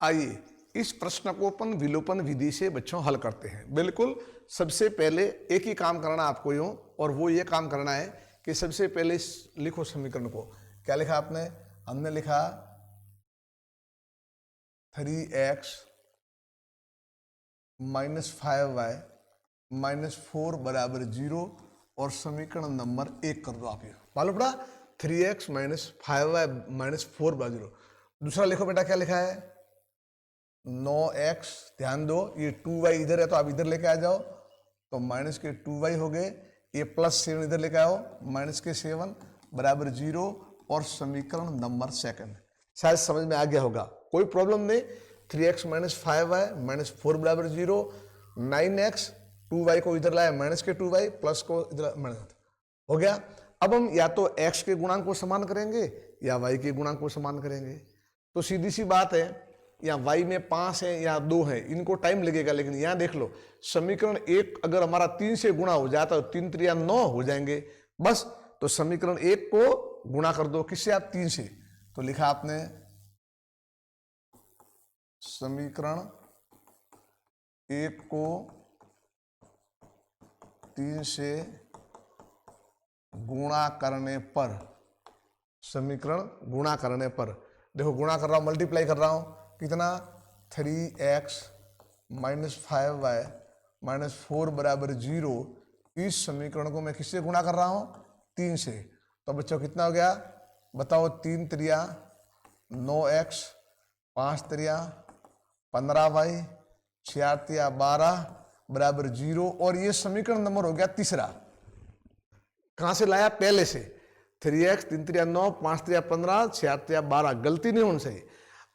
आइए इस प्रश्न को अपन विलोपन विधि से बच्चों हल करते हैं। बिल्कुल सबसे पहले एक ही काम करना आपको यूं, और वो ये काम करना है कि सबसे पहले लिखो समीकरण को। क्या लिखा आपने? हमने लिखा 3x माइनस 5y माइनस 4 बराबर 0 और समीकरण नंबर 1 कर दो आप। ये मालूम पड़ा 3x माइनस 5y माइनस 4 बराबर 0। दूसरा लिखो बेटा, क्या लिखा है? 9x, ध्यान दो ये 2y इधर है तो आप इधर लेके आ जाओ, तो माइनस के 2y हो गए। ये प्लस 7 इधर लेके आओ, माइनस के 7 बराबर 0 और समीकरण नंबर 2। शायद समझ में आ गया होगा, कोई प्रॉब्लम नहीं। 3x माइनस 5y माइनस 4 बराबर 0, 9x 2y को इधर लाया माइनस के 2y प्लस को इधर माइनस हो गया। अब हम या तो x के गुणांक को समान करेंगे या y के गुणांक को समान करेंगे। तो सीधी सी बात है, यहाँ y में 5 है या 2 है, इनको टाइम लगेगा, लेकिन यहाँ देख लो समीकरण 1 अगर हमारा 3 से गुणा हो जाता है तो 3 3 9 हो जाएंगे बस। तो समीकरण 1 को गुणा कर दो, किससे? आप 3 से। तो लिखा आपने समीकरण 1 को 3 से गुणा करने पर, समीकरण गुणा करने पर, देखो गुणा कर रहा हूं, मल्टीप्लाई कर रहा हूं, कितना? 3x माइनस 5y माइनस 4 बराबर 0। इस समीकरण को मैं किससे गुणा कर रहा हूं? 3 से। तो बच्चों कितना हो गया बताओ? 3 त्रिया 9x, 5 त्रिया 15y, 6 त्रिया 12 बराबर 0 और ये समीकरण नंबर हो गया तीसरा। कहां से लाया? पहले से। 3x 3 त्रिया 9, 5 त्रिया 15, 6 त्रिया 12, गलती नहीं होनी चाहिए।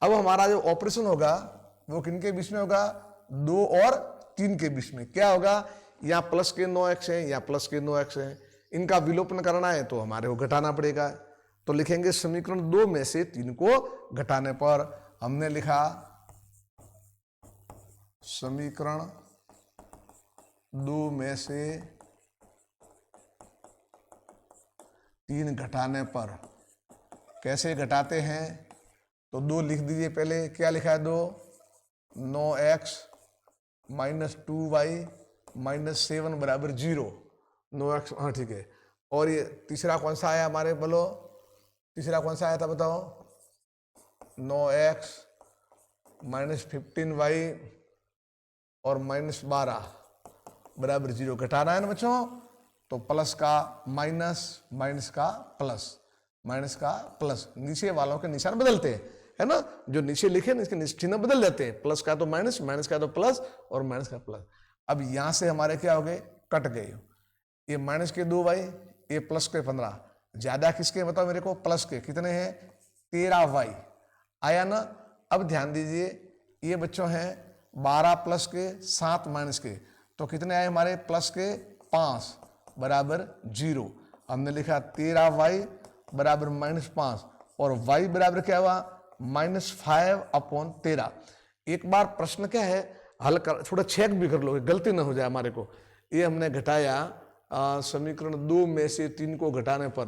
अब हमारा जो ऑपरेशन होगा वो किनके बीच में होगा? 2 और 3 के बीच में। क्या होगा? यहाँ प्लस के 9x है, यहाँ प्लस के 9x है, इनका विलोपन करना है तो हमारे को घटाना पड़ेगा। तो लिखेंगे समीकरण 2 में से 3 को घटाने पर हमने लिखा समीकरण 2 में से 3 घटाने पर। कैसे घटाते हैं? तो 2 लिख दीजिए पहले। क्या लिखा है? 2 9x माइनस 2y माइनस 7 बराबर 0। 9x, हाँ ठीक है। और ये तीसरा कौन सा आया हमारे? बोलो तीसरा कौन सा आया था बताओ? 9x माइनस 15y और माइनस 12 बराबर 0। घटाना है ना बच्चों, तो प्लस का माइनस, माइनस का प्लस, माइनस का प्लस। नीचे वालों के निशान बदलते हैं, है ना? जो नीचे लिखे इसके चिन्ह बदल जाते हैं, प्लस का तो माइनस, माइनस का तो प्लस और माइनस का प्लस। अब यहां से हमारे क्या हो गए? कट गए। ये माइनस के 2y, ये प्लस के 15। ज्यादा किसके बताओ मेरे को? प्लस के। कितने हैं? 13y आया ना? अब ध्यान दीजिए, ये बच्चों हैं 12 प्लस के 7 माइनस के, तो कितने आए हमारे? प्लस के 5 बराबर 0। हमने लिखा 13y बराबर माइनस 5 और y बराबर क्या हुआ? माइनस 5/13। एक बार प्रश्न क्या है हल कर, थोड़ा चेक भी कर लो, गलती ना हो जाए हमारे को। ये हमने घटाया समीकरण 2 में से 3 को घटाने पर,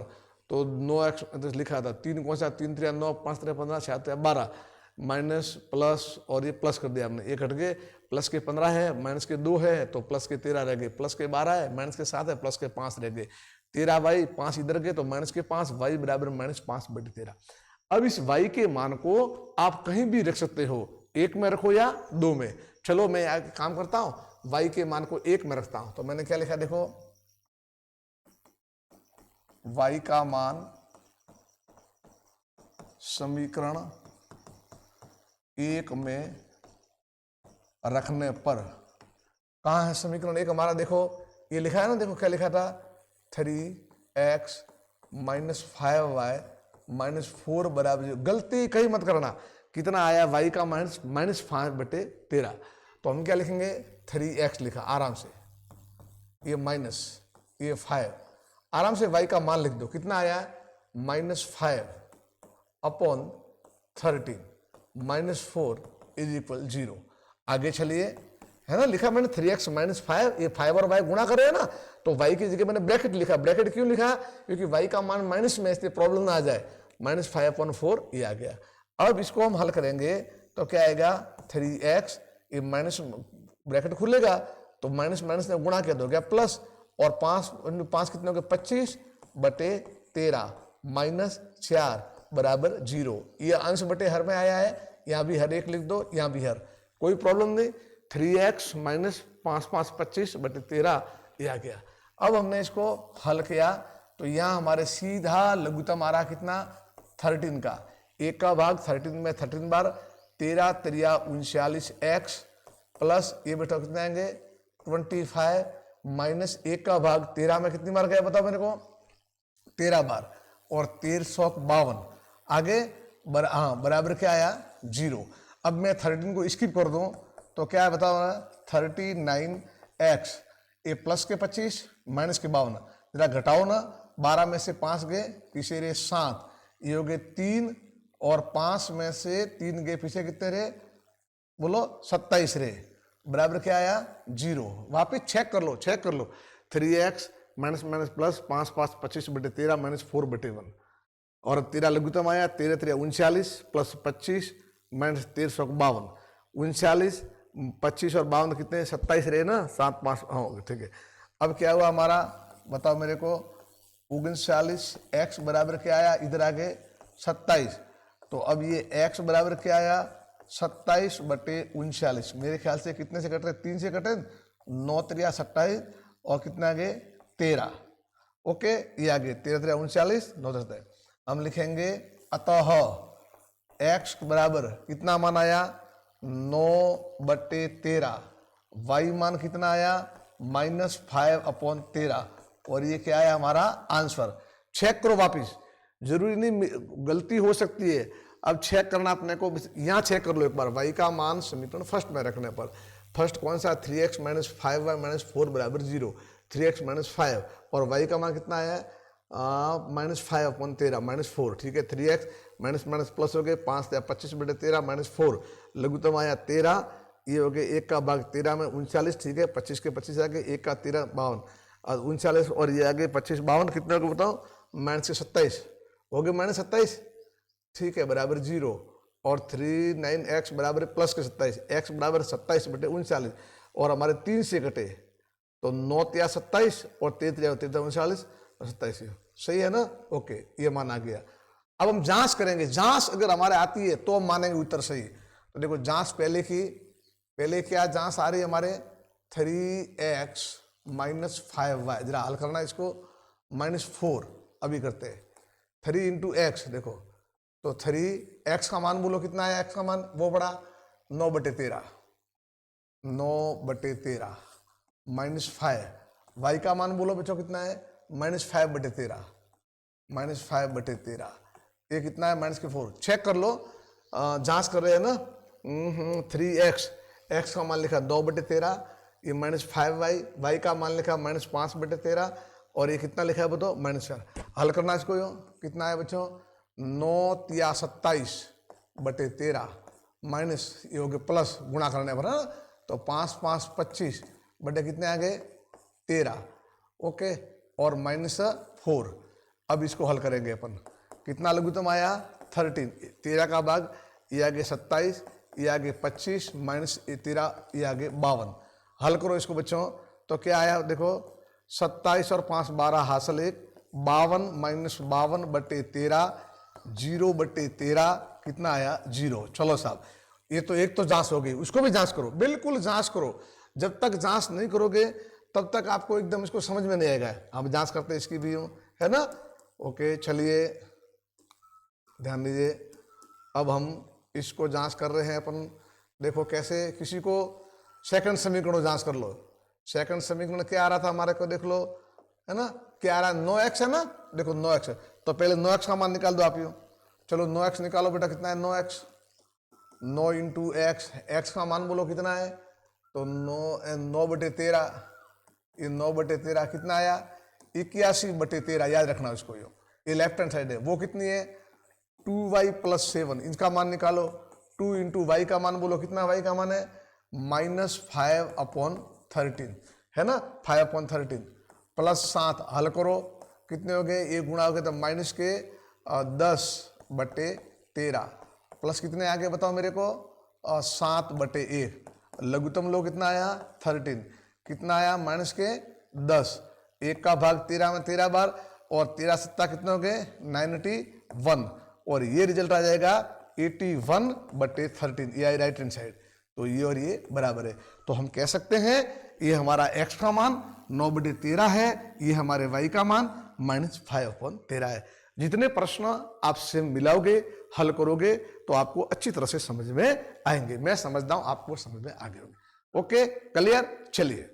तो 9x लिखा था, 3 कौन सा? 3 त्रिया 9, 5 त्रिया 15, 6 त्रिया 12, माइनस प्लस और ये प्लस कर दिया हमने, ये घट गए। प्लस के 15 है, माइनस के 2 है तो प्लस के 13 रह गए, प्लस के 12 है, माइनस के 7 है, प्लस के 5 रह गए। 13y 5 इधर गए तो माइनस के 5, y बराबर माइनस 5/13। अब इस y के मान को आप कहीं भी रख सकते हो, 1 में रखो या 2 में। चलो मैं काम करता हूं, y के मान को 1 में रखता हूं। तो मैंने क्या लिखा देखो, y का मान समीकरण 1 में रखने पर। कहां है समीकरण 1 हमारा? देखो ये लिखा है ना, देखो क्या लिखा था? 3x माइनस 5y माइनस 4 बराबर 0। गलती कहीं मत करना। कितना आया? y का माइनस 5/13। तो हम क्या लिखेंगे? 3x लिखा आराम से, ये माइनस, ये 5, आराम से y का मान लिख दो। कितना आया? Minus 5/13 minus 4 is equal 0। आगे चलिए, है ना? लिखा मैंने 3x माइनस 5, ये 5 और y गुणा कर रहे हैं ना, तो y की जगह मैंने ब्रैकेट लिखा। ब्रैकेट क्यों लिखा? क्योंकि y का मान माइनस में, इसलिए प्रॉब्लम ना आ जाए। माइनस 5/4 ये आ गया। अब इसको हम हल करेंगे, तो क्या आएगा 3x, ये माइनस ब्रैकेट खुलेगा तो माइनस माइनस ने गुणा किया तो गया प्लस, और 5 कितने हो गए 25/13 माइनस 4 बराबर 0। ये अंश बटे हर में आया है, यहाँ भी हर एक लिख दो, यहाँ भी हर, कोई प्रॉब्लम नहीं। 3x माइनस 5 25/13 ये आ गया। अब हमने इसको हल किया तो यहाँ हमारे सीधा लघुत्तम आ रहा कितना 13 का, 1 का भाग 13 में 13 बार, 13 त्रिया 39x प्लस ये बेटा कितने आएंगे 25 माइनस 1 का भाग 13 में कितनी बार गया बताओ मेरे को 13 बार, और 1352 आगे बराबर क्या आया 0। अब मैं 13 को स्किप कर दूं तो क्या है बताओ 39x, ये प्लस के 25 माइनस के 52, जरा घटाओ ना, 12 में से 5 गए पीछे रहे 7, ये हो गए 3, और 5 में से 3 गए पीछे कितने रहे बोलो 27 रहे, बराबर क्या आया 0। वापिस चेक कर लो 3x minus minus plus 5 5 25/13 minus 4/1, और 13 लघुत्तम आया, 13 3 39 प्लस 25 माइनस 1352, 39 25 और 52 कितने 27 रहे ना, 7 5 हाँ ठीक है। अब क्या हुआ हमारा बताओ मेरे को 39x बराबर क्या आया, इधर आगे 27, तो अब ये x बराबर क्या आया 27/39, मेरे ख्याल से कितने से कट रहे 3 से कटे, 9 3 27 और कितना आगे 13, ओके ये आगे 13 3 39 9 27। हम लिखेंगे अतः x बराबर कितना मान आया 9/13, y मान कितना आया -5/13, और ये क्या है हमारा आंसर। चेक करो वापिस, जरूरी नहीं गलती हो सकती है, अब चेक करना अपने को, यहाँ चेक कर लो एक बार, y का मान समीकरण फर्स्ट में रखने पर, फर्स्ट कौन सा 3x माइनस 5y - 4 बराबर 0, 3x - 5 और y का मान कितना आया -5/13 -4, ठीक है 3x माइनस माइनस प्लस हो गए 5 या 25/13 -4, लघुत्तम आया 13, ये हो गए 1 का भाग 13 में 39, ठीक है 25 के 25 आ गए, 1 का 13 52 और 39, और ये आगे 25 52 कितने हो गए बताओ -27 हो गए -27, ठीक है बराबर 0, और 39x बराबर प्लस के 27, x बराबर 27/39, और हमारे 3 से कटे तो 9 या 27 और 33 39 और 27, सही है ना, ओके ये मान आ गया। अब हम जांच करेंगे, जांच अगर हमारे आती है तो हम मानेंगे उत्तर सही। तो देखो जांच पहले क्या जांच आ रही है हमारे 3x माइनस 5y, जरा हल करना इसको -4, अभी करते हैं 3 × x, देखो तो 3x का मान बोलो कितना है, x का मान वो बड़ा 9/13 -5, y का मान बोलो बच्चों कितना है -5/13 ये कितना है -4, चेक कर लो, जांच कर रहे हैं ना। 3x, x का मान लिखा 9/13, ये -5y, y का मान लिखा -5/13, और ये कितना लिखा है बताओ -4। हल करना इसको, कितना है बच्चों 9 या 27/13 माइनस ये हो गया प्लस, गुणा करने पर ना, तो 5 5 25 बटे कितने आ गए 13, ओके, और -4। अब इसको हल करेंगे अपन, कितना लघुत्तम आया 13, 13 का भाग ये आगे 27, ये आगे 25 माइनस 13 ये आगे 52। हल करो इसको बच्चों, तो क्या आया देखो 27 और 5 12 हासिल 1, 52 माइनस 52/13 0/13 कितना आया 0। चलो साहब ये तो एक तो जांच हो गई, उसको भी जांच करो, बिल्कुल जांच करो, जब तक जांच नहीं करोगे तब तक आपको एकदम इसको समझ में नहीं आएगा। हम जांच करते हैं इसकी भी है ना, ओके चलिए ध्यान दीजिए। अब हम इसको जांच कर रहे हैं अपन, देखो कैसे, किसी को सेकंड समीकरण जांच कर लो। सेकंड समीकरण क्या आ रहा था हमारे को, देख लो है ना, क्या आ रहा है 9x है ना, देखो 9x है, तो पहले 9x का मान निकाल दो आप यूँ, चलो 9x निकालो बेटा, कितना है 9x, 9 × x, x का मान बोलो कितना है, तो 9/13, ये 9/13 कितना आया 81/13, याद रखना उसको, ये लेफ्ट हैंड साइड है, वो कितनी है 2y + 7, इनका मान निकालो, 2 × y का मान बोलो कितना, y का मान है -5/13 है ना, 5/13 प्लस 7, हल करो कितने हो गए, ये गुणा हो गए तो माइनस के 10/13 प्लस कितने आ गए बताओ मेरे को 7/1, लघुत्तम लोग कितना आया 13, कितना आया माइनस के 10, 1 का भाग 13 में 13 बार, और 13 सत्ता कितने हो गए 91, और ये रिजल्ट आ जाएगा 81/13, ये आई राइट हैंड साइड। तो ये और ये बराबर है, तो हम कह सकते हैं ये हमारा x का मान 9/13 है, ये हमारे y का मान -5/13 है। जितने प्रश्न आपसे मिलाओगे हल करोगे तो आपको अच्छी तरह से समझ में आएंगे। मैं समझता हूं आपको समझ में आ गए होंगे। Okay, clear? चलिए